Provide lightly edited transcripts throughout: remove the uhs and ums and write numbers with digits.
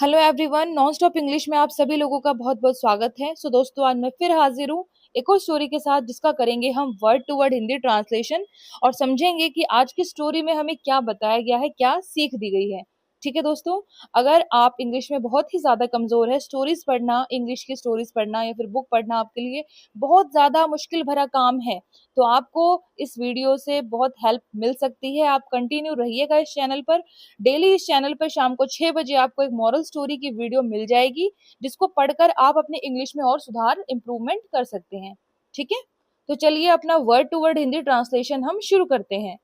Hello everyone, non stop English में आप सभी लोगों का बहुत बहुत स्वागत है। दोस्तों, आज मैं फिर हाजिर हूँ एक और स्टोरी के साथ, जिसका करेंगे हम word to word Hindi translation और समझेंगे कि आज की स्टोरी में हमें क्या बताया गया है, क्या सीख दी गई है। ठीक है दोस्तों, अगर आप इंग्लिश में बहुत ही ज्यादा कमजोर है, स्टोरीज पढ़ना, इंग्लिश की स्टोरीज पढ़ना या फिर बुक पढ़ना आपके लिए बहुत ज्यादा मुश्किल भरा काम है, तो आपको इस वीडियो से बहुत हेल्प मिल सकती है। आप कंटिन्यू रहिएगा इस चैनल पर। डेली इस चैनल पर शाम को 6 बजे आपको एक मॉरल स्टोरी की वीडियो मिल जाएगी, जिसको पढ़कर आप अपने इंग्लिश में और सुधार इम्प्रूवमेंट कर सकते हैं। ठीक है, तो चलिए अपना word to word Hindi translation हम शुरू करते हैं।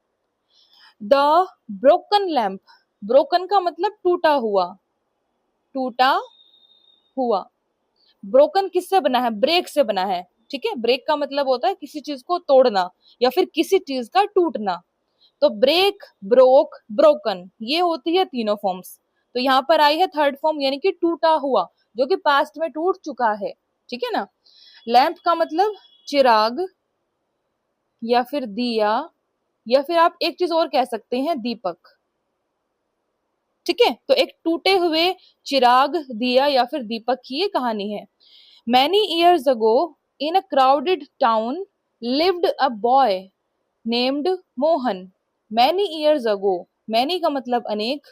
The broken lamp. ब्रोकन का मतलब टूटा हुआ, टूटा हुआ। ब्रोकन किससे बना है? ब्रेक से बना है। ठीक है, ब्रेक का मतलब होता है किसी चीज को तोड़ना या फिर किसी चीज का टूटना। तो ब्रेक, ब्रोक, ब्रोकन, ये होती है तीनों फॉर्म्स। तो यहाँ पर आई है थर्ड फॉर्म, यानी कि टूटा हुआ, जो कि पास्ट में टूट चुका है। ठीक है ना। लैंप का मतलब चिराग या फिर दिया, या फिर आप एक चीज और कह सकते हैं, दीपक। ठीक है, तो एक टूटे हुए चिराग, दिया या फिर दीपक की ये कहानी है। Many years ago in a crowded town lived a boy named Mohan. Many years ago, many का मतलब अनेक,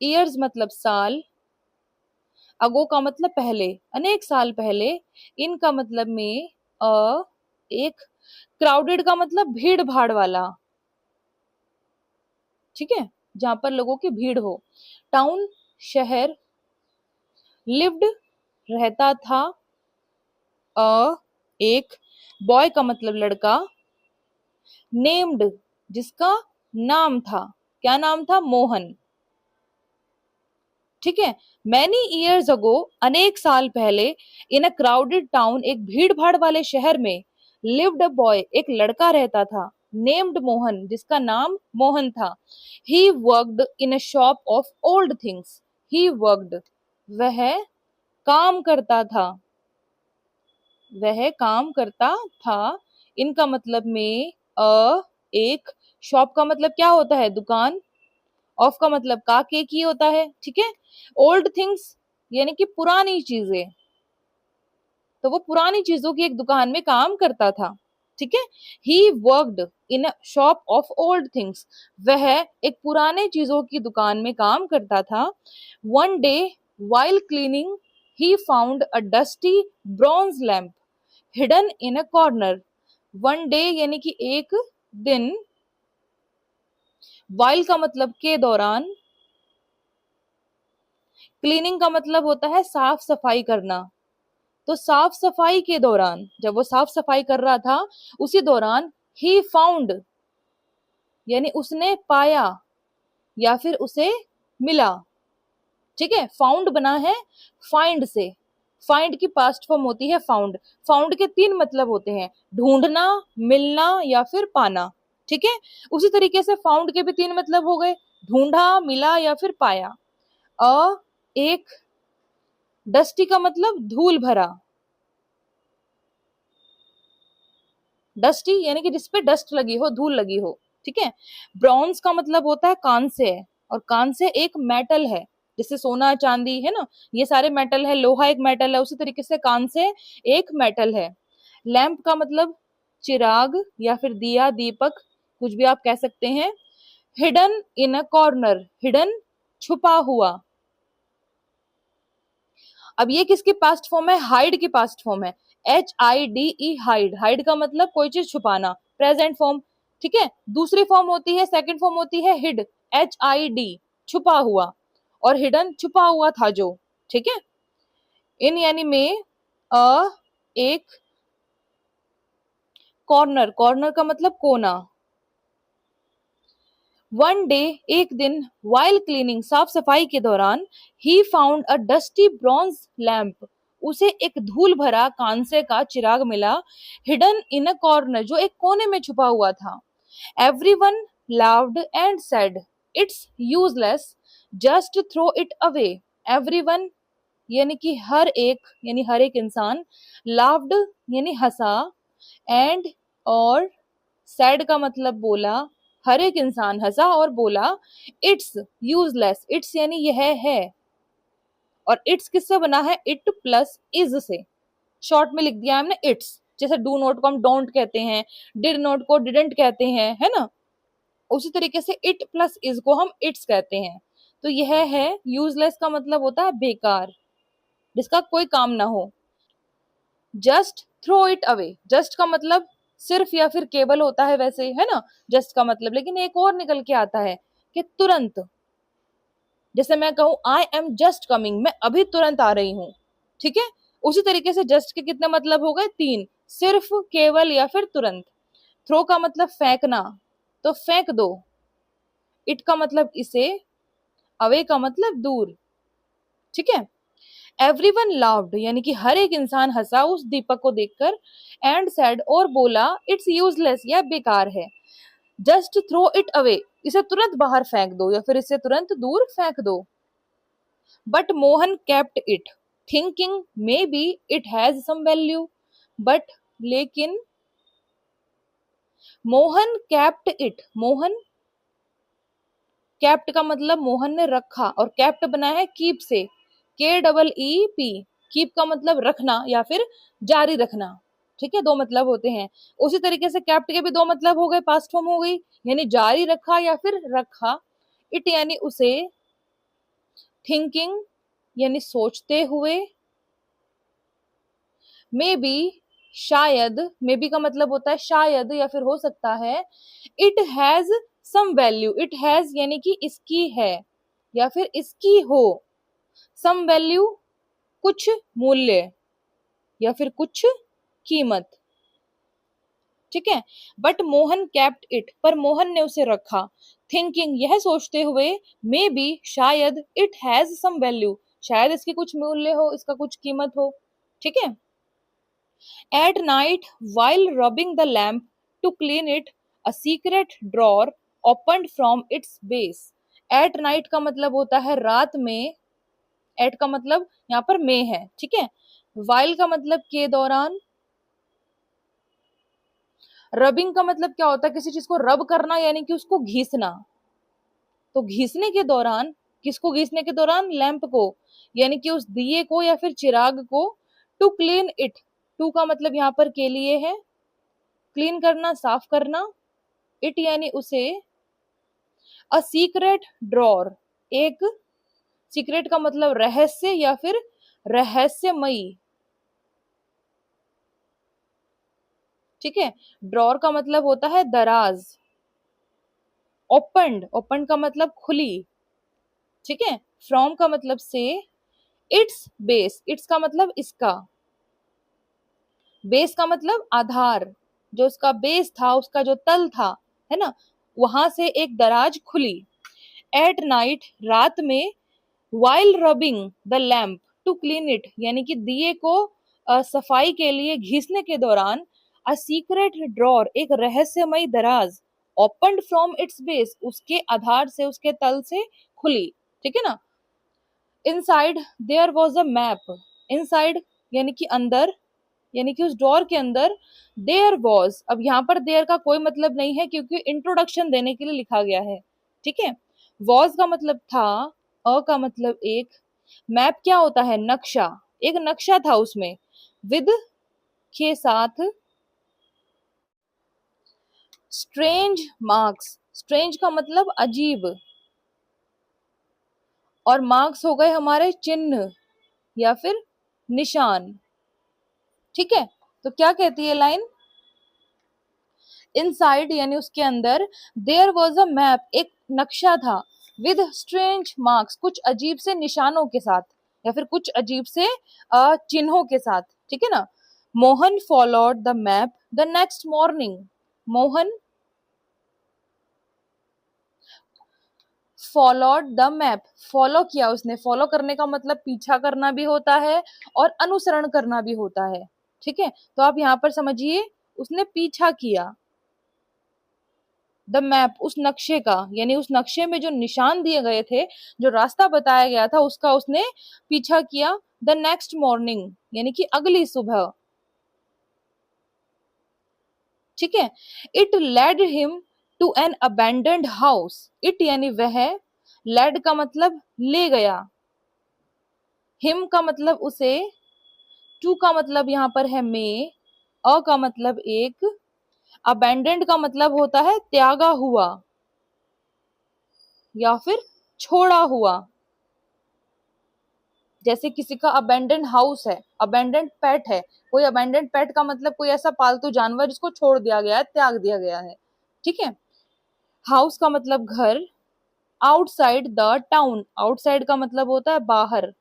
ईयर्स मतलब साल, अगो का मतलब पहले, अनेक साल पहले, इन का मतलब में, अ एक, क्राउडेड का मतलब भीड़ भाड़ वाला। ठीक है, जहां पर लोगों की भीड़ हो। टाउन शहर, लिव्ड रहता था, अ एक, बॉय का मतलब लड़का, नेम्ड जिसका नाम था, क्या नाम था? मोहन। ठीक है, मैनी ईयर्स अगो, अनेक साल पहले, इन अ क्राउडेड टाउन, एक भीड़ भाड़ वाले शहर में, लिव्ड अ बॉय, एक लड़का रहता था, नेम्ड मोहन जिसका नाम मोहन था। He worked in a shop of old things. He worked, वह काम करता था, वह काम करता था। इनका मतलब में, एक, शॉप का मतलब क्या होता है? दुकान। ऑफ का मतलब का, के की होता है। ठीक है, ओल्ड थिंग्स यानी कि पुरानी चीजें, तो वो पुरानी चीजों की एक दुकान में काम करता था। ठीक है, he worked in a shop of old things, वह एक पुराने चीजों की दुकान में काम करता था। One day while cleaning he found a dusty bronze lamp hidden in a corner. One day यानी कि एक दिन, वाइल का मतलब के दौरान, क्लीनिंग का मतलब होता है साफ सफाई करना। तो साफ सफाई के दौरान, जब वो साफ सफाई कर रहा था, उसी दौरान, ही फाउंड यानी उसने पाया या फिर उसे मिला। ठीक है, फाउंड बना है फाइंड से। फाइंड की पास्ट फॉर्म होती है फाउंड। फाउंड के तीन मतलब होते हैं, ढूंढना, मिलना या फिर पाना। ठीक है, उसी तरीके से फाउंड के भी तीन मतलब हो गए, ढूंढा, मिला या फिर पाया। अ एक, डस्टी का मतलब धूल भरा, डस्टी यानी कि जिसपे डस्ट लगी हो, धूल लगी हो। ठीक है, ब्रॉन्ज का मतलब होता है कांस्य, और कांस्य एक मेटल है, जैसे सोना चांदी है ना, ये सारे मेटल है। लोहा एक मेटल है, उसी तरीके से कांस्य एक मेटल है। लैंप का मतलब चिराग या फिर दिया, दीपक, कुछ भी आप कह सकते हैं। Hidden in a corner, hidden छुपा हुआ। अब ये किसकी पास्ट फॉर्म है? हाइड की पास्ट फॉर्म है, HIDE, हाइड। हाइड का मतलब कोई चीज छुपाना, प्रेजेंट फॉर्म। ठीक है, दूसरी फॉर्म होती है, सेकंड फॉर्म होती है हिड, HID, छुपा हुआ, और हिडन छुपा हुआ था जो। ठीक है, इन यानी में, अ एक, कॉर्नर, कॉर्नर का मतलब कोना। वन डे एक दिन, वाइल क्लीनिंग साफ सफाई के दौरान, he found a dusty bronze lamp, उसे एक धूल भरा कांसे का चिराग मिला। हिडन इन अ कॉर्नर, जो एक कोने में छुपा हुआ था। Everyone loud and said, it's useless, just throw it away. Everyone यानी कि हर एक, यानी हर एक इंसान, लाउड यानी हंसा, एंड और, सैड का मतलब बोला, हर एक इंसान हंसा और बोला, इट्स यूजलेस, इट्स यानी यह है, और इट्स किससे बना है, इट प्लस इज से, शॉर्ट में लिख दिया हमने इट्स। जैसे डू नॉट को हम डोंट कहते हैं, डिड नॉट को डिडंट कहते हैं, है ना, उसी तरीके से इट प्लस इज को हम इट्स कहते हैं। तो यह है यूजलेस का मतलब होता है बेकार, जिसका कोई काम ना हो। Just throw it away, just का मतलब सिर्फ या फिर केवल होता है वैसे, है ना, जस्ट का मतलब, लेकिन एक और निकल के आता है कि तुरंत। जैसे मैं कहूं आई एम जस्ट कमिंग, मैं अभी तुरंत आ रही हूं, ठीक है। उसी तरीके से जस्ट के कितने मतलब हो गए, तीन, सिर्फ, केवल या फिर तुरंत। थ्रो का मतलब फेंकना, तो फेंक दो। इट का मतलब इसे, अवे का मतलब दूर, ठीक है। एवरीवन लाव्ड यानी कि हर एक इंसान हंसा उस दीपक को देखकर, एंड सेड और बोला इट्स यूजलेस, यह बेकार है। जस्ट थ्रो इट अवे, इसे तुरंत बाहर फेंक दो या फिर इसे तुरंत दूर फेंक दो। But Mohan kept it thinking maybe it has some value, but, लेकिन, Mohan kept it, Mohan, kept का मतलब मोहन ने रखा, और केप्ट बना है कीप से, के डबल ई पी, कीप का मतलब रखना या फिर जारी रखना, ठीक है, दो मतलब होते हैं। उसी तरीके से केप्ट के भी दो मतलब हो गए, पास्ट फॉर्म हो गई, यानी जारी रखा या फिर रखा। इट यानी उसे, थिंकिंग यानी सोचते हुए, मे बी शायद, मे बी का मतलब होता है शायद या फिर हो सकता है। It has some value, it has यानी कि इसकी है या फिर इसकी हो, सम वैल्यू कुछ मूल्य या फिर कुछ कीमत, ठीक है। बट मोहन केप्ट इट, पर मोहन ने उसे रखा, थिंकिंग यह सोचते हुए, मे बी शायद, इट हैज सम वैल्यू शायद इसकी कुछ मूल्य हो, इसका कुछ कीमत हो, ठीक है। At night, while rubbing the lamp to clean it, a secret drawer opened from its base. At night का मतलब होता है रात में, at का मतलब यहाँ पर में है, ठीक है। while का मतलब के दौरान, रबिंग का मतलब क्या होता है, किसी चीज को रब करना यानी कि उसको घिसना। तो घिसने के दौरान, किसको घिसने के दौरान, लैंप को, यानी कि उस दिए को या फिर चिराग को। टू क्लीन इट, टू का मतलब यहाँ पर के लिए है, क्लीन करना, साफ करना। इट यानी उसे। अ सीक्रेट ड्रॉर, एक, सीक्रेट का मतलब रहस्य या फिर रहस्यमयी, ठीक है। ड्रॉर का मतलब होता है दराज। ओपन्ड, ओपन का मतलब खुली, ठीक है। फ्रॉम का मतलब से। इट्स बेस, इट्स का मतलब इसका, बेस का मतलब आधार, जो उसका बेस था, उसका जो तल था, है ना, वहां से एक दराज खुली। एट नाइट, रात में। While rubbing the lamp to clean it, यानी कि दिए को सफाई के लिए घिसने के दौरान। अ सीक्रेट ड्रॉर, एक रहस्यमयी दराज। ओपन्ड फ्रॉम इट्स बेस, उसके आधार से, उसके तल से खुली, ठीक है ना। Inside there was a map, inside यानी कि अंदर, यानी कि उस डोर के अंदर। देयर वॉज, अब यहाँ पर देयर का कोई मतलब नहीं है क्योंकि इंट्रोडक्शन देने के लिए लिखा गया है, ठीक है। वॉज का मतलब था, अ का मतलब एक, मैप क्या होता है, नक्शा, एक नक्शा था उसमें, विद के साथ। स्ट्रेंज मार्क्स, स्ट्रेंज का मतलब अजीब, और मार्क्स हो गए हमारे चिन्ह या फिर निशान, ठीक है। तो क्या कहती है लाइन, इनसाइड यानी उसके अंदर। देयर वॉज अ मैप, एक नक्शा था। विद स्ट्रेंज मार्क्स, कुछ अजीब से निशानों के साथ या फिर कुछ अजीब से चिन्हों के साथ, ठीक है ना। Mohan followed the map the next morning, Mohan followed the map, follow किया उसने, फॉलो करने का मतलब पीछा करना भी होता है और अनुसरण करना भी होता है, ठीक है। तो आप यहाँ पर समझिए, उसने पीछा किया, द मैप उस नक्शे का, यानी उस नक्शे में जो निशान दिए गए थे, जो रास्ता बताया गया था, उसका उसने पीछा किया। द नेक्स्ट मॉर्निंग यानी कि अगली सुबह, ठीक है। It led him to an abandoned house, it यानी वह, लेड का मतलब ले गया, हिम का मतलब उसे, टू का मतलब यहाँ पर है में, अ का मतलब एक, अबैंडेंड का मतलब होता है त्यागा हुआ या फिर छोड़ा हुआ। जैसे किसी का अबैंडेंड हाउस है, अबैंडेंड पेट है, कोई अबैंडेंड पेट का मतलब कोई ऐसा पालतू जानवर जिसको छोड़ दिया गया है, त्याग दिया गया है। ठीक है। हाउस का मतलब घर। आउटसाइड द टाउन, आउटसाइड का मतलब होता है बाहर।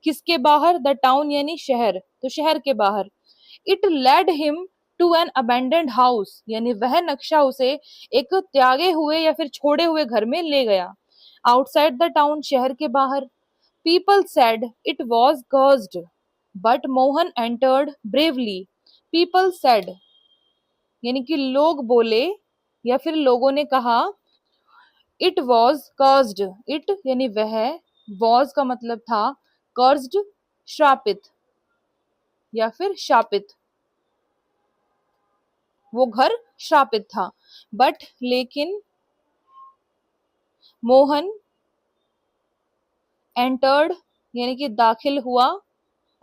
किसके बाहर? द टाउन यानी शहर, तो शहर के बाहर। It led him to an abandoned house, यानी वह नक्शा उसे एक त्यागे हुए या फिर छोड़े हुए घर में ले गया। आउटसाइड द टाउन, शहर के बाहर। People said it was cursed, but Mohan entered bravely. People said यानी कि लोग बोले या फिर लोगों ने कहा, इट वॉज cursed, इट यानी वह, वॉज का मतलब था, cursed श्रापित या फिर शापित, वो घर श्रापित था। बट लेकिन मोहन एंटर्ड यानी कि दाखिल हुआ,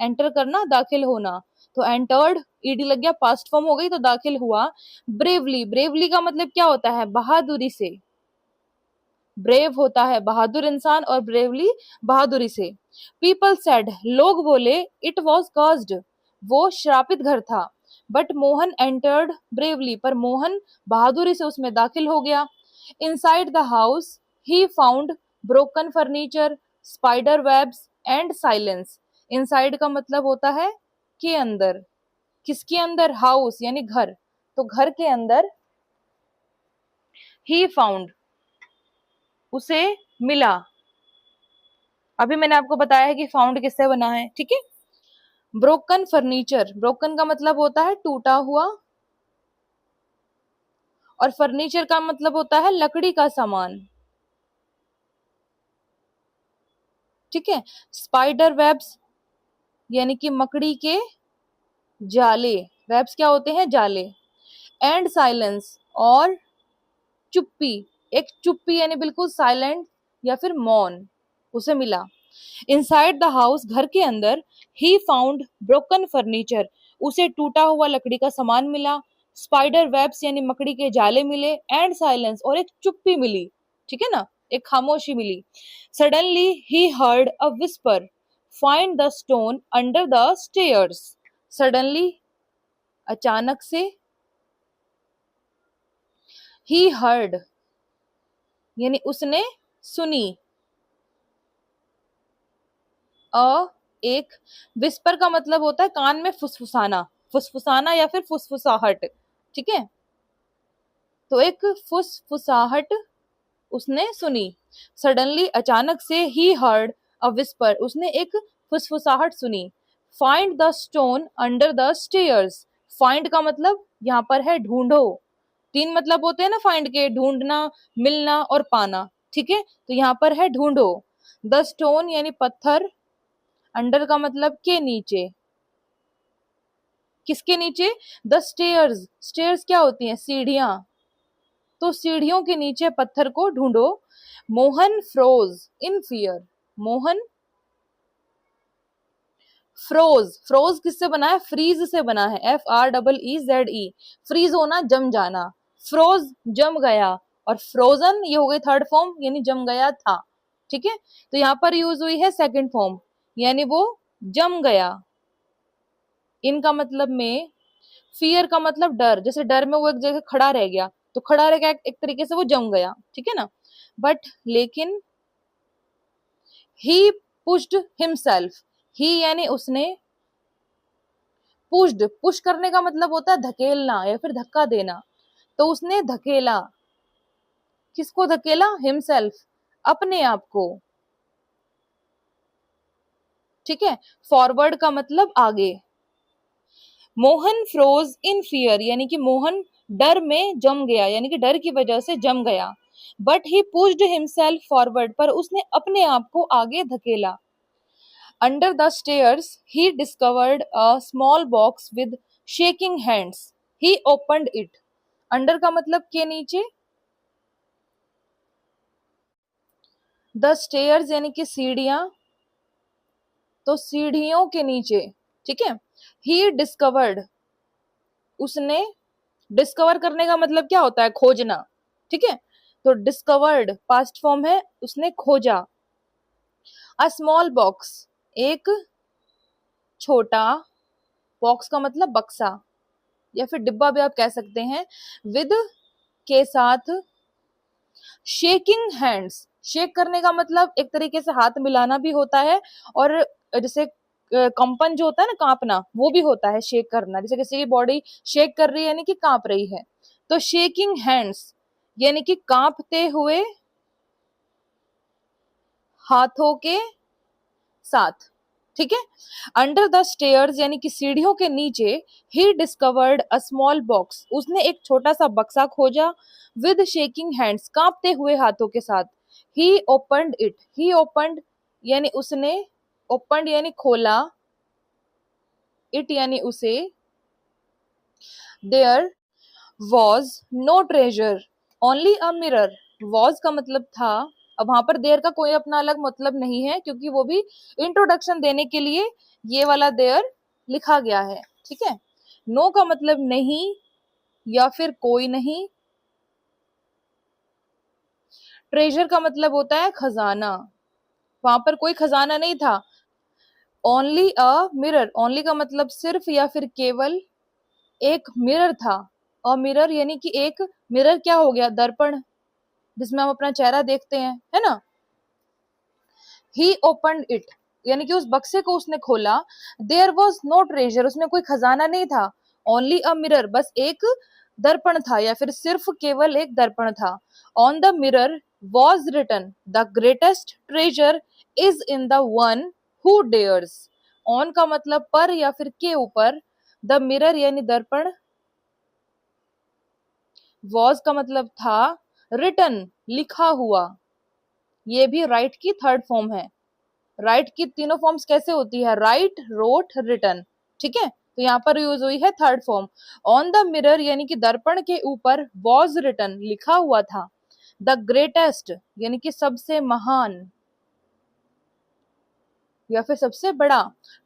एंटर करना, दाखिल होना, तो एंटर्ड ईडी लग गया, पास्ट फॉर्म हो गई, तो दाखिल हुआ। ब्रेवली, ब्रेवली का मतलब क्या होता है? बहादुरी से। ब्रेव होता है बहादुर इंसान और ब्रेवली बहादुरी से। पीपल सेड लोग बोले, इट वॉज cursed, वो श्रापित घर था। बट मोहन एंटर्ड ब्रेवली, पर मोहन बहादुरी से उसमें दाखिल हो गया। Inside the house he found broken furniture, spider webs and silence. Inside का मतलब होता है के अंदर। किसके अंदर? हाउस यानी घर, तो घर के अंदर। ही फाउंड उसे मिला। अभी मैंने आपको बताया है कि फाउंड किससे बना है, ठीक है। ब्रोकन फर्नीचर, ब्रोकन का मतलब होता है टूटा हुआ, और फर्नीचर का मतलब होता है लकड़ी का सामान, ठीक है। स्पाइडर वेब्स यानी कि मकड़ी के जाले, वेब्स क्या होते हैं? जाले। एंड साइलेंस और चुप्पी, एक चुप्पी यानी बिल्कुल साइलेंट या फिर मौन, उसे मिला। इनसाइड द हाउस, घर के अंदर। ही फाउंड ब्रोकन फर्नीचर, उसे टूटा हुआ लकड़ी का सामान मिला। स्पाइडर वेब्स यानी मकड़ी के जाले मिले। एंड साइलेंस और एक चुप्पी मिली, ठीक है ना, एक खामोशी मिली। Suddenly he heard a whisper, find the stone under the stairs. Suddenly अचानक से, ही हर्ड यानी उसने सुनी, अ एक, विस्पर का मतलब होता है कान में फुसफुसाना, फुसफुसाना या फिर फुसफुसाहट, ठीक है। तो एक फुसफुसाहट उसने सुनी। सडनली अचानक से, ही हर्ड अ विस्पर, उसने एक फुसफुसाहट सुनी। Find the stone under the stairs, find का मतलब यहाँ पर है ढूंढो। तीन मतलब होते हैं ना फाइंड के, ढूंढना, मिलना और पाना, ठीक है। तो यहाँ पर है ढूंढो। द स्टोन यानी पत्थर, अंडर का मतलब के नीचे। किसके नीचे? द स्टेयर्स, स्टेयर्स क्या होती हैं? सीढ़ियां, तो सीढ़ियों के नीचे पत्थर को ढूंढो। Mohan froze in fear, Mohan froze, froze किससे बना है? फ्रीज से बना है, FREEZE, फ्रीज होना, जम जाना। फ्रोज जम गया, और फ्रोजन ये हो गई थर्ड फॉर्म यानी जम गया था, ठीक है। तो यहाँ पर यूज हुई है सेकंड फॉर्म, यानी वो जम गया। इनका मतलब में, फियर का मतलब डर, जैसे डर में वो एक जगह खड़ा रह गया, तो खड़ा रह गया, एक तरीके से वो जम गया, ठीक है ना। बट लेकिन, ही पुश्ड हिमसेल्फ, ही यानी उसने, पुश्ड, पुश करने का मतलब होता है धकेलना या फिर धक्का देना, तो उसने धकेला। किसको धकेला? हिमसेल्फ, अपने आप को, ठीक है। फॉरवर्ड का मतलब आगे। मोहन फ्रोज इन फियर यानी कि मोहन डर में जम गया, यानी कि डर की वजह से जम गया। But he pushed himself forward, पर उसने अपने आप को आगे धकेला। Under the stairs he discovered a small box with shaking hands, he opened it. Under का मतलब के नीचे, द स्टेयर्स यानी कि सीढ़ियां, तो सीढ़ियों के नीचे, ठीक है। ही डिस्कवर्ड, उसने, डिस्कवर करने का मतलब क्या होता है, खोजना, ठीक है। तो डिस्कवर्ड पास्ट फॉर्म है, उसने खोजा। अ स्मॉल बॉक्स, एक छोटा, बॉक्स का मतलब बक्सा या फिर डिब्बा भी आप कह सकते हैं, विद के साथ। शेकिंग हैंड्स, शेक करने का मतलब एक तरीके से हाथ मिलाना भी होता है, और जैसे कंपन जो होता है ना, कांपना, वो भी होता है शेक करना, जैसे किसी की बॉडी शेक कर रही है यानी कि कांप रही है। तो शेकिंग हैंड्स यानी कि कांपते हुए हाथों के साथ, ठीक है। अंडर द स्टेयर्स यानी कि सीढ़ियों के नीचे, he discovered a small box, उसने एक छोटा सा बक्सा खोजा। विद शेकिंग हैंड्स, कांपते हुए हाथों के साथ। He opened it, he opened यानी उसने, ओपनड यानी खोला, इट यानी उसे। There was no treasure, only a mirror. Was का मतलब था, अब वहां पर देयर का कोई अपना अलग मतलब नहीं है, क्योंकि वो भी इंट्रोडक्शन देने के लिए ये वाला देयर लिखा गया है, ठीक है। नो का मतलब नहीं या फिर कोई नहीं। ट्रेजर का मतलब होता है खजाना, वहां पर कोई खजाना नहीं था। ओनली अ मिरर, ओनली का मतलब सिर्फ या फिर केवल, एक मिरर था। और मिरर यानी कि एक, मिरर क्या हो गया, दर्पण, जिसमें हम अपना चेहरा देखते हैं, है ना। ही ओपनड इट यानी कि उस बक्से को उसने खोला। देयर वॉज नो ट्रेजर, उसमें कोई खजाना नहीं था। ओनली अ मिरर, बस एक दर्पण था या फिर सिर्फ केवल एक दर्पण था। On the mirror was written the greatest treasure is in the one who dares. On का मतलब पर या फिर के ऊपर, द मिरर यानी दर्पण, वॉज का मतलब था, रिटन लिखा हुआ, ये भी राइट की थर्ड फॉर्म है। राइट की तीनों फॉर्म्स कैसे होती है, राइट, रोट, रिटन, ठीक है। तो यहाँ पर यूज हुई है third form. On the mirror यानी कि दर्पण के ऊपर, वॉज रिटन लिखा हुआ था। द ग्रेटेस्ट यानी कि सबसे महान या फिर सबसे बड़ा,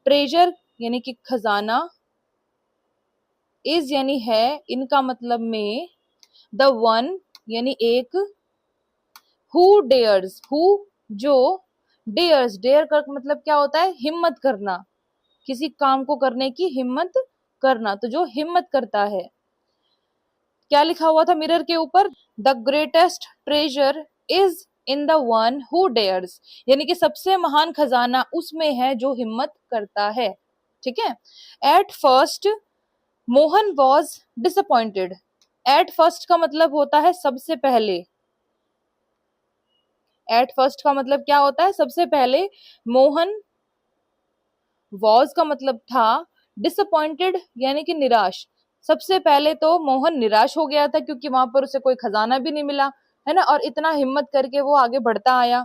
ट्रेजर यानी कि खजाना, इज यानी है, इनका मतलब में, द वन यानी एक, हु डेयर्स, हु जो, डेयर्स, डेयर का मतलब क्या होता है, हिम्मत करना, किसी काम को करने की हिम्मत करना, तो जो हिम्मत करता है। क्या लिखा हुआ था मिरर के ऊपर, the greatest treasure is in the one who dares, यानी कि सबसे महान खजाना उसमें है जो हिम्मत करता है, ठीक है। At first Mohan was disappointed, at first का मतलब होता है सबसे पहले, एट फर्स्ट का मतलब क्या होता है, सबसे पहले। मोहन, वॉज का मतलब था, डिसअपॉइंटेड यानी कि निराश। सबसे पहले तो मोहन निराश हो गया था क्योंकि वहां पर उसे कोई खजाना भी नहीं मिला, है ना, और इतना हिम्मत करके वो आगे बढ़ता आया।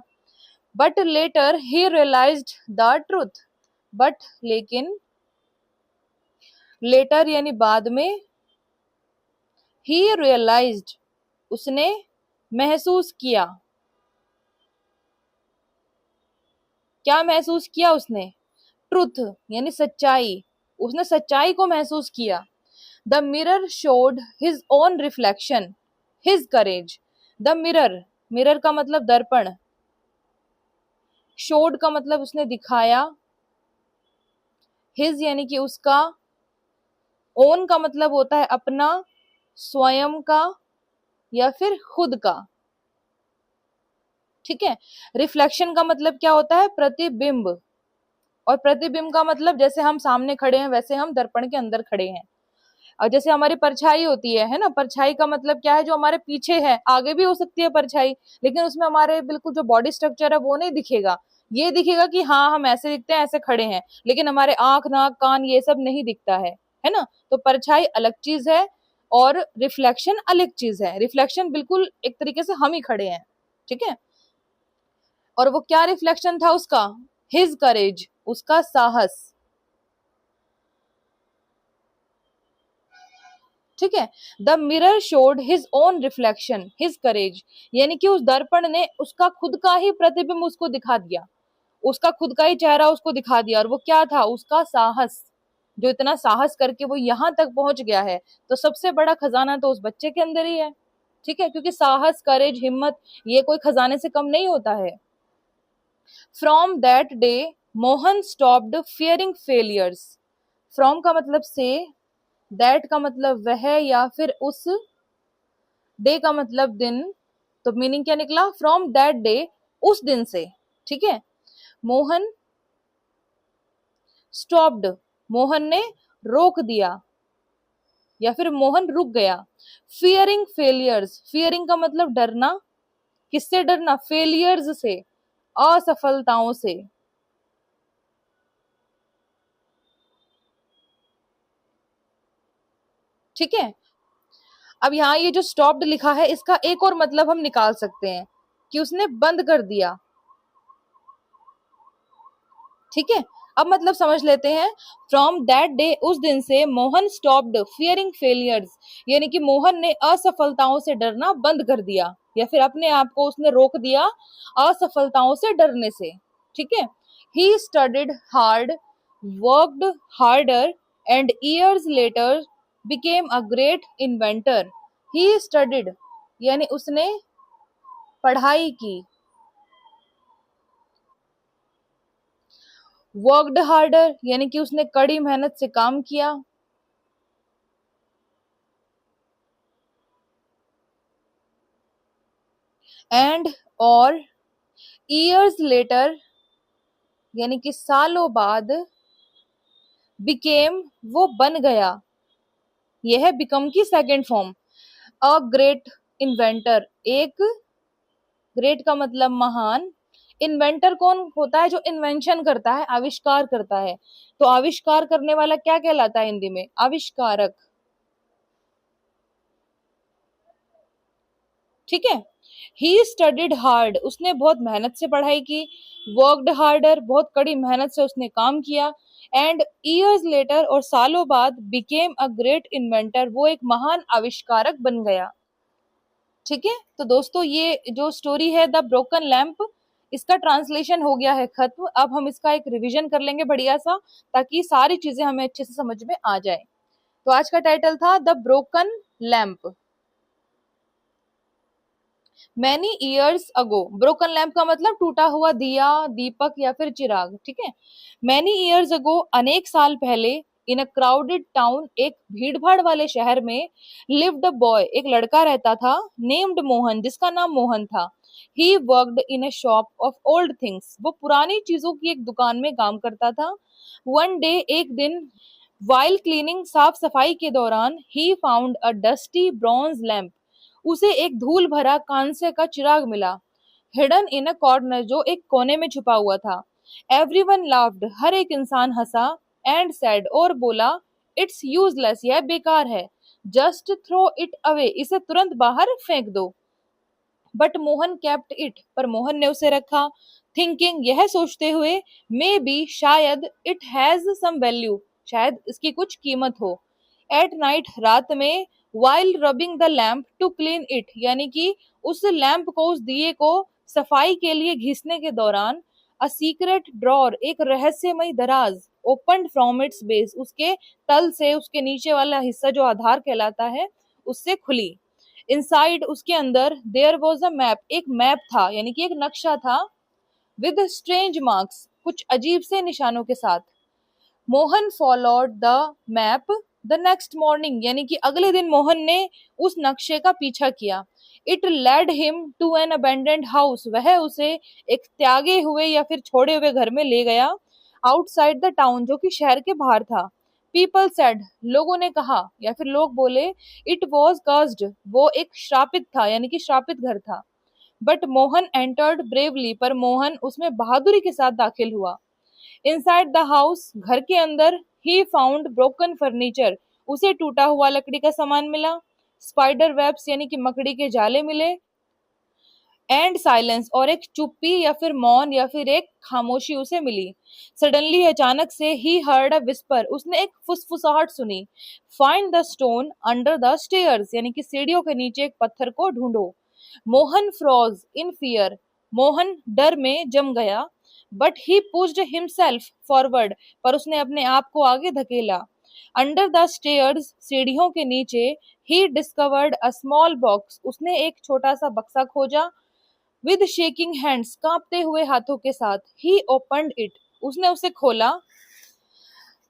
But later he realised the truth, but लेकिन, लेटर यानी बाद में, ही रियलाइज्ड उसने महसूस किया, क्या महसूस किया उसने, ट्रुथ यानी सच्चाई, उसने सच्चाई को महसूस किया। The mirror showed his own reflection, his courage. The mirror, mirror का मतलब दर्पण, शोड का मतलब उसने दिखाया, हिज यानी कि उसका, ओन का मतलब होता है अपना, स्वयं का या फिर खुद का, ठीक है। रिफ्लेक्शन का मतलब क्या होता है, प्रतिबिंब, और प्रतिबिंब का मतलब जैसे हम सामने खड़े हैं वैसे हम दर्पण के अंदर खड़े हैं। और जैसे हमारी परछाई होती है ना, परछाई का मतलब क्या है, जो हमारे पीछे है, आगे भी हो सकती है परछाई, लेकिन उसमें हमारे बिल्कुल जो बॉडी स्ट्रक्चर है वो नहीं दिखेगा। ये दिखेगा कि हाँ हम ऐसे दिखते हैं, ऐसे खड़े हैं, लेकिन हमारे आंख, नाक, कान ये सब नहीं दिखता है ना। तो परछाई अलग चीज है और रिफ्लेक्शन अलग चीज है। रिफ्लेक्शन बिल्कुल एक तरीके से हम ही खड़े हैं, ठीक है। और वो क्या रिफ्लेक्शन था उसका, हिज करेज, उसका साहस, ठीक है। The mirror showed his own reflection his courage, यानी कि उस दर्पण ने उसका खुद का ही प्रतिबिंब उसको दिखा दिया, उसका खुद का ही चेहरा उसको दिखा दिया, और वो क्या था, उसका साहस, जो इतना साहस करके वो यहाँ तक पहुंच गया है। तो सबसे बड़ा खजाना तो उस बच्चे के अंदर ही है, ठीक है, क्योंकि साहस, करेज, हिम्मत, ये कोई खजाने से कम नहीं होता है। From that day Mohan stopped fearing failures. From का मतलब से, दैट का मतलब वह या फिर उस, डे का मतलब दिन, तो मीनिंग क्या निकला, फ्रॉम दैट डे, उस दिन से, ठीक है। मोहन स्टॉप्ड, मोहन ने रोक दिया या फिर मोहन रुक गया। फियरिंग फेलियर्स, फियरिंग का मतलब डरना, किससे डरना, फेलियर्स से, असफलताओं से, ठीक है। अब यहाँ ये जो स्टॉप्ड लिखा है, इसका एक और मतलब हम निकाल सकते हैं कि उसने बंद कर दिया, ठीक है। अब मतलब समझ लेते हैं। फ्रॉम दैट डे, उस दिन से, मोहन स्टॉप्ड फियरिंग फेलियर्स, यानी कि मोहन ने असफलताओं से डरना बंद कर दिया, या फिर अपने आप को उसने रोक दिया असफलताओं से डरने से, ठीक है। He studied hard, worked harder, and years later became a great inventor. He studied यानी उसने पढ़ाई की, वर्कड हार्डर यानी कि उसने कड़ी मेहनत से काम किया, एंड और ईयर्स लेटर यानी कि सालों बाद, बिकेम वो बन गया, यह है बिकम की second form. A great inventor, एक, ग्रेट का मतलब महान, इन्वेंटर कौन होता है, जो इन्वेंशन करता है, आविष्कार करता है। तो आविष्कार करने वाला क्या कहलाता है हिंदी में, आविष्कारक, ठीक है। ही स्टडीड हार्ड, उसने बहुत मेहनत से पढ़ाई की, वर्कड हार्डर, बहुत कड़ी मेहनत से उसने काम किया, एंड ईयर्स लेटर, और सालों बाद, बिकेम अ ग्रेट इन्वेंटर, वो एक महान आविष्कारक बन गया, ठीक है। तो दोस्तों ये जो स्टोरी है द ब्रोकन लैंप, इसका ट्रांसलेशन हो गया है खत्म। अब हम इसका एक रिवीजन कर लेंगे बढ़िया सा, ताकि सारी चीजें हमें अच्छे से समझ में आ जाए। तो आज का टाइटल था the broken lamp. Many years ago, broken lamp का मतलब टूटा हुआ दिया, दीपक या फिर चिराग, ठीक है। मैनी ईयर्स अगो, अनेक साल पहले, इन अ क्राउडेड टाउन, एक भीड़ भाड़ वाले शहर में, लिव्ड अ बॉय, एक लड़का रहता था, नेम्ड मोहन, जिसका नाम मोहन था। He worked in a shop of old things, वो पुरानी चीजों की एक दुकान में काम करता था। वन डे, एक दिन, वाइल क्लीनिंग, साफ सफाई के दौरान, he found a dusty bronze lamp, उसे एक धूल भरा कांस्य का चिराग मिला, हिडन इन अ कॉर्नर, जो एक कोने में छुपा हुआ था। एवरीवन लाफ्ड, हर एक इंसान हंसा, एंड सेड, और बोला, इट्स यूजलेस, यह बेकार है, जस्ट थ्रो इट अवे, इसे तुरंत बाहर फेंक दो। बट मोहन केप्ट इट, पर मोहन ने उसे रखा, थिंकिंग, यह सोचते हुए, मे बी, शायद, इट हैज सम वैल्यू, शायद इसकी कुछ कीमत हो। एट नाइट, रात में, while rubbing the lamp to clean it, यानी कि उस लैंप को, उस दिए को सफाई के लिए घिसने के दौरान, अ सीक्रेट ड्रॉर, एक रहस्यमय दराज, ओपन फ्रॉम इट्स बेस, उसके तल से, उसके नीचे वाला हिस्सा जो आधार कहलाता है, उससे खुली। इनसाइड, उसके अंदर, देयर वॉज अ मैप, एक मैप था, यानी कि एक नक्शा था, विद स्ट्रेंज मार्क्स, कुछ अजीब से निशानों के साथ। Mohan followed the map the next morning, यानी कि अगले दिन मोहन ने उस नक्शे का पीछा किया। It led him to an abandoned house, वह उसे एक त्यागे हुए या फिर छोड़े हुए घर में ले गया, आउटसाइड द टाउन, जो कि शहर के बाहर था। पीपल सेड, लोगों ने कहा या फिर लोग बोले, इट वॉज कर्स्ड, वो एक श्रापित था, यानी कि श्रापित घर था। बट मोहन एंटर्ड ब्रेवली, पर मोहन उसमें बहादुरी के साथ दाखिल हुआ। इनसाइड द हाउस, घर के अंदर, ही फाउंड ब्रोकन फर्नीचर, उसे टूटा हुआ लकड़ी का सामान मिला। स्पाइडर वेब्स यानी कि मकड़ी के जाले मिले। एंड साइलेंस, और एक चुप्पी या फिर मौन या फिर एक खामोशी उसे मिली। सडनली, अचानक से, ही हर्ड अ विस्पर, उसने एक फुसफुसाहट सुनी। Find the stone under the stairs, यानी कि सीढ़ियों के नीचे एक पत्थर को ढूंढो। Mohan froze in fear, Mohan डर में जम गया। But he pushed himself forward, पर उसने अपने आप को आगे धकेला। अंडर द स्टेयर्स, सीढ़ियों के नीचे, he discovered a small box, उसने एक छोटा सा बक्सा खोजा। विद शेकिंग हैंड्स, कांपते हुए हाथों के साथ, ही ओपनड इट, उसने उसे खोला।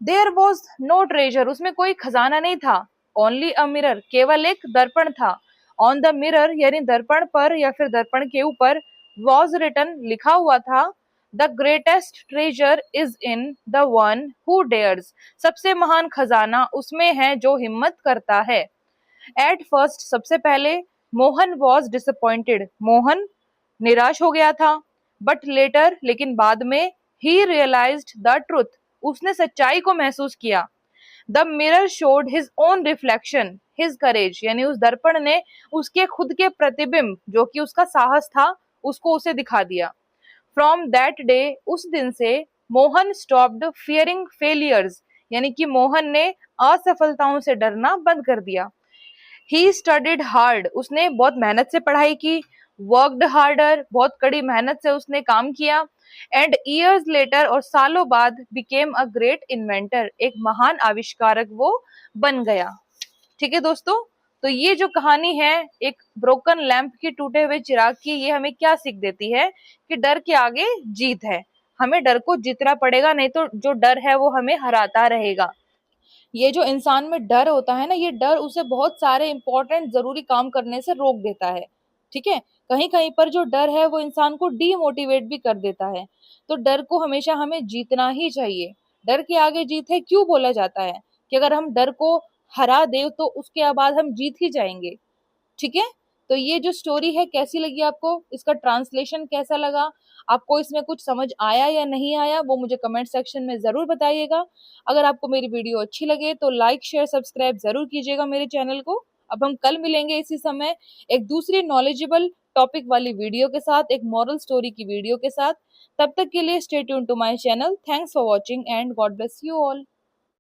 देयर वॉज नो ट्रेजर, उसमें कोई खजाना नहीं था। ओनली अ मिरर, केवल एक दर्पण था। ऑन द मिरर, यानी दर्पण पर या फिर दर्पण के ऊपर, वॉज रिटन, लिखा हुआ था, the greatest treasure is in the one who dares, सबसे महान खजाना उसमें है जो हिम्मत करता है। एट फर्स्ट, सबसे पहले, मोहन वॉज डिसअपॉइंटेड, मोहन निराश हो गया था। बट लेटर, लेकिन बाद में, ही रियलाइज्ड द ट्रुथ, उसने सच्चाई को महसूस किया। The mirror showed his own reflection his courage, यानी उस दर्पण ने उसके खुद के प्रतिबिंब, जो कि उसका साहस था, उसको उसे दिखा दिया। फ्रॉम दैट डे, उस दिन से, मोहन स्टॉप्ड फियरिंग फेलियर्स, यानी कि मोहन ने असफलताओं से डरना बंद कर दिया। ही स्टडीड हार्ड, उसने बहुत मेहनत से पढ़ाई की। वर्कड हार्डर, बहुत कड़ी मेहनत से उसने काम किया। एंड ईयर्स लेटर, और सालों बाद, बिकेम अ ग्रेट इन्वेंटर, एक महान आविष्कारक वो बन गया। ठीक है दोस्तों, तो ये जो कहानी है एक ब्रोकन लैंप की, टूटे हुए चिराग की, ये हमें क्या सीख देती है कि डर के आगे जीत है। हमें डर को जीतना पड़ेगा, नहीं तो जो डर है वो हमें हराता रहेगा। ये जो इंसान में डर होता है ना, ये डर उसे बहुत सारे इंपॉर्टेंट जरूरी काम करने से रोक देता है। ठीक है, कहीं कहीं पर जो डर है वो इंसान को डीमोटिवेट भी कर देता है। तो डर को हमेशा हमें जीतना ही चाहिए। डर के आगे जीत है क्यों बोला जाता है कि अगर हम डर को हरा दे तो उसके बाद हम जीत ही जाएंगे। ठीक है, तो ये जो स्टोरी है कैसी लगी आपको, इसका ट्रांसलेशन कैसा लगा, आपको इसमें कुछ समझ आया या नहीं आया, वो मुझे कमेंट सेक्शन में जरूर बताइएगा। अगर आपको मेरी वीडियो अच्छी लगे तो लाइक शेयर सब्सक्राइब जरूर कीजिएगा मेरे चैनल को। अब हम कल मिलेंगे इसी समय एक दूसरी नॉलेजेबल टॉपिक वाली वीडियो के साथ, एक मॉरल स्टोरी की वीडियो के साथ। तब तक के लिए stay tune to my channel. Thanks for watching and God bless you all.